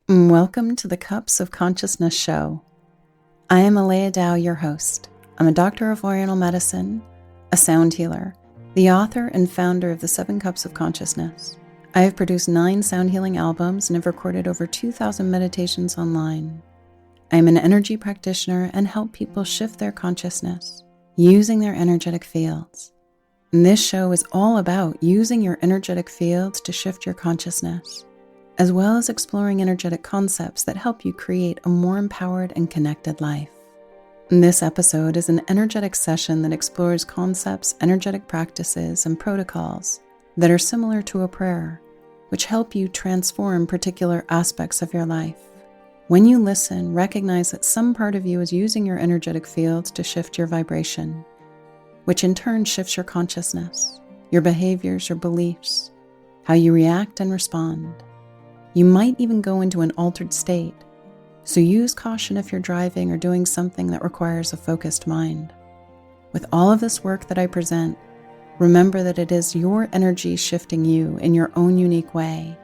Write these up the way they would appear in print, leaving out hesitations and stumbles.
Welcome to the Cups of Consciousness show. I am Aleya, your host. I'm a doctor of Oriental Medicine, a sound healer, the author and founder of the 7 Cups of Consciousness. I have produced 9 sound healing albums and have recorded over 2,000 meditations online. I am an energy practitioner and help people shift their consciousness using their energetic fields. And this show is all about using your energetic fields to shift your consciousness, as well as exploring energetic concepts that help you create a more empowered and connected life. This episode is an energetic session that explores concepts, energetic practices, and protocols that are similar to a prayer, which help you transform particular aspects of your life. When you listen, recognize that some part of you is using your energetic fields to shift your vibration, which in turn shifts your consciousness, your behaviors, your beliefs, how you react and respond. You might even go into an altered state, so use caution if you're driving or doing something that requires a focused mind. With all of this work that I present, remember that it is your energy shifting you in your own unique way.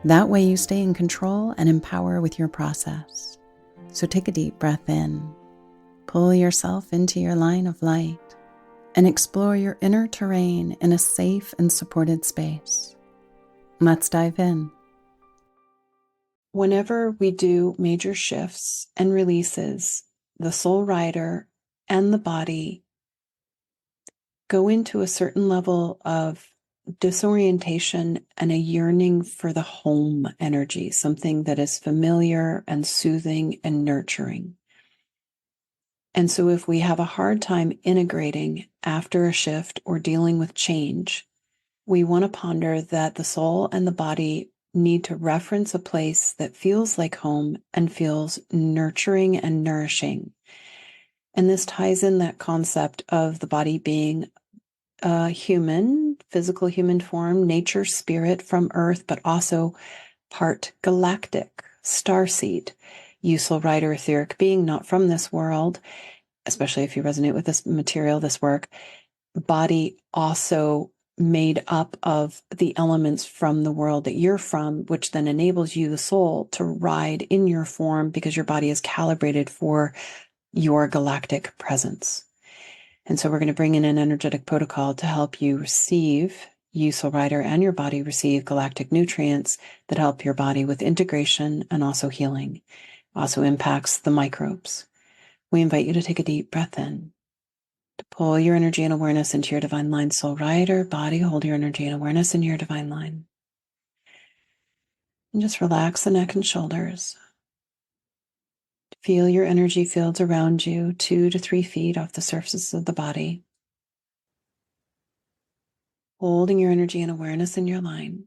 That way you stay in control and empower with your process. So take a deep breath in, pull yourself into your line of light, and explore your inner terrain in a safe and supported space. Let's dive in. Whenever we do major shifts and releases, the soul rider and the body go into a certain level of disorientation and a yearning for the home energy, something that is familiar and soothing and nurturing. And so if we have a hard time integrating after a shift or dealing with change, we want to ponder that the soul and the body need to reference a place that feels like home and feels nurturing and nourishing. And this ties in that concept of the body being a human, physical human form, nature, spirit from Earth, but also part galactic, starseed, useful rider, etheric being, not from this world, especially if you resonate with this material, this work. Body also made up of the elements from the world that you're from, which then enables you, the soul, to ride in your form because your body is calibrated for your galactic presence. And so we're going to bring in an energetic protocol to help you receive, you, soul rider, and your body receive galactic nutrients that help your body with integration and also healing. Also impacts the microbes. We invite you to take a deep breath in, to pull your energy and awareness into your divine line. Soul rider, body, hold your energy and awareness in your divine line. And just relax the neck and shoulders. Feel your energy fields around you, 2 to 3 feet off the surface of the body. Holding your energy and awareness in your line,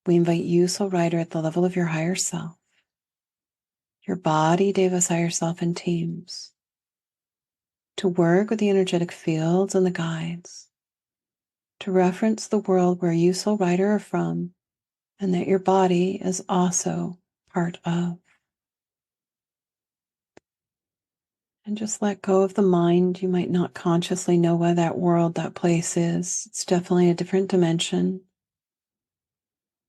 we invite you, soul rider, at the level of your higher self, your body, Deva's higher self, and teams, to work with the energetic fields and the guides, to reference the world where you, soul rider, are from, and that your body is also part of. And just let go of the mind. You might not consciously know where that world, that place is. It's definitely a different dimension,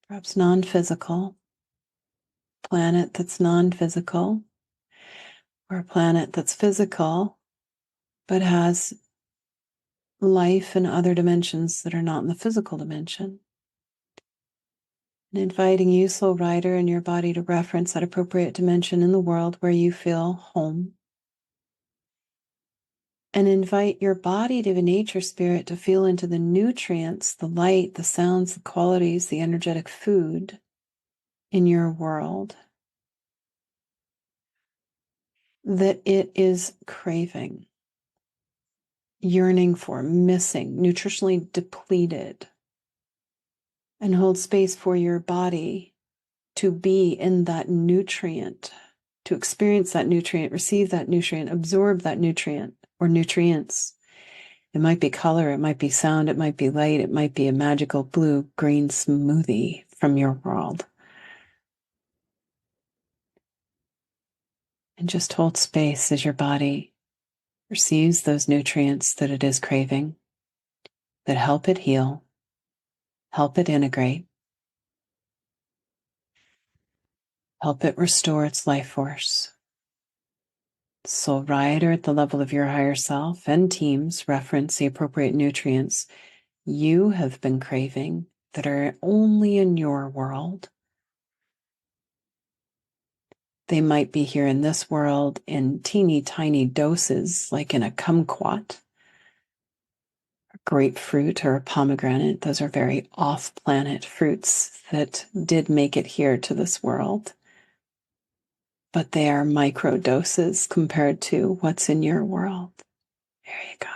perhaps non-physical, planet that's non-physical, or a planet that's physical, but has life in other dimensions that are not in the physical dimension. And inviting you, soul rider, and your body to reference that appropriate dimension in the world where you feel home. And invite your body to the nature spirit to feel into the nutrients, the light, the sounds, the qualities, the energetic food in your world that it is craving, yearning for, missing, nutritionally depleted. And hold space for your body to be in that nutrient, to experience that nutrient, receive that nutrient, absorb that nutrient or nutrients. It might be color, it might be sound, it might be light, it might be a magical blue-green smoothie from your world. And just hold space as your body receives those nutrients that it is craving, that help it heal, help it integrate. Help it restore its life force. Soul rider at the level of your higher self and teams reference the appropriate nutrients you have been craving that are only in your world. They might be here in this world in teeny tiny doses, like in a kumquat, a grapefruit, or a pomegranate. Those are very off-planet fruits that did make it here to this world. But they are micro doses compared to what's in your world. There you go.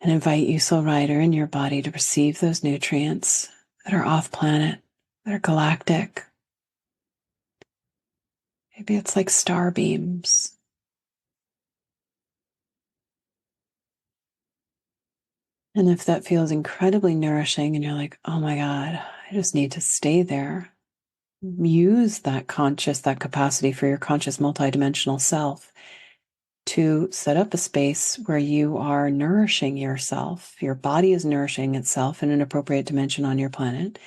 And invite you, soul rider, in your body to receive those nutrients that are off-planet, that are galactic. Maybe it's like star beams. And if that feels incredibly nourishing and you're like, oh my God, I just need to stay there, use that capacity for your conscious multidimensional self to set up a space where you are nourishing yourself. Your body is nourishing itself in an appropriate dimension on your planet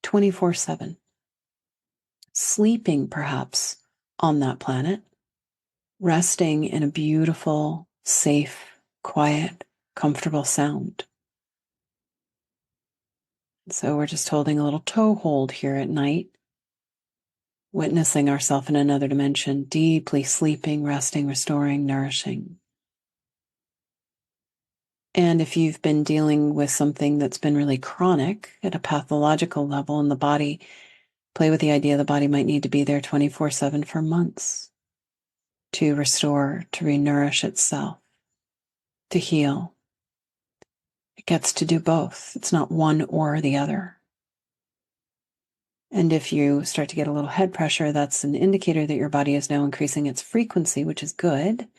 24/7. Sleeping perhaps on that planet, resting in a beautiful, safe, quiet, comfortable sound. So we're just holding a little toe hold here at night, witnessing ourselves in another dimension, deeply sleeping, resting, restoring, nourishing. And if you've been dealing with something that's been really chronic at a pathological level in the body, play with the idea the body might need to be there 24/7 for months to restore, to re-nourish itself, to heal. It gets to do both. It's not one or the other. And if you start to get a little head pressure, that's an indicator that your body is now increasing its frequency, which is good,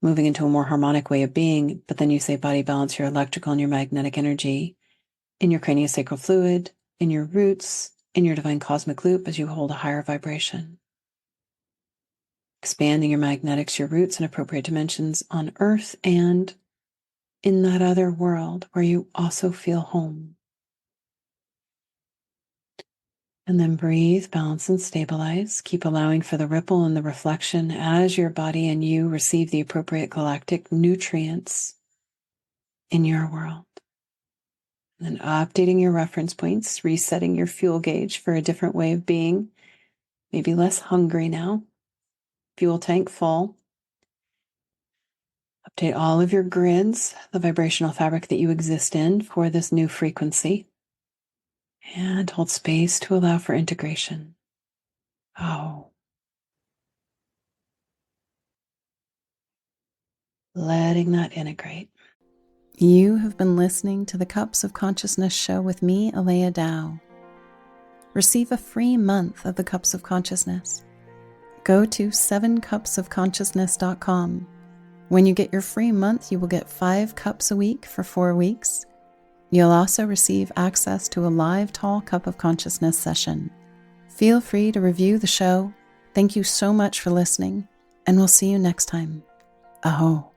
moving into a more harmonic way of being. But then you say body balance your electrical and your magnetic energy in your craniosacral fluid, in your roots, in your divine cosmic loop as you hold a higher vibration. Expanding your magnetics, your roots in appropriate dimensions on Earth and in that other world where you also feel home. And then breathe, balance, and stabilize. Keep allowing for the ripple and the reflection as your body and you receive the appropriate galactic nutrients in your world. And then updating your reference points, resetting your fuel gauge for a different way of being, maybe less hungry now. Fuel tank full. Update all of your grids, the vibrational fabric that you exist in for this new frequency. And hold space to allow for integration. Oh. Letting that integrate. You have been listening to the Cups of Consciousness show with me, Aleya Dow. Receive a free month of the Cups of Consciousness. Go to 7cupsofconsciousness.com. When you get your free month, you will get 5 cups a week for 4 weeks. You'll also receive access to a live Tall Cup of Consciousness session. Feel free to review the show. Thank you so much for listening, and we'll see you next time. Aho.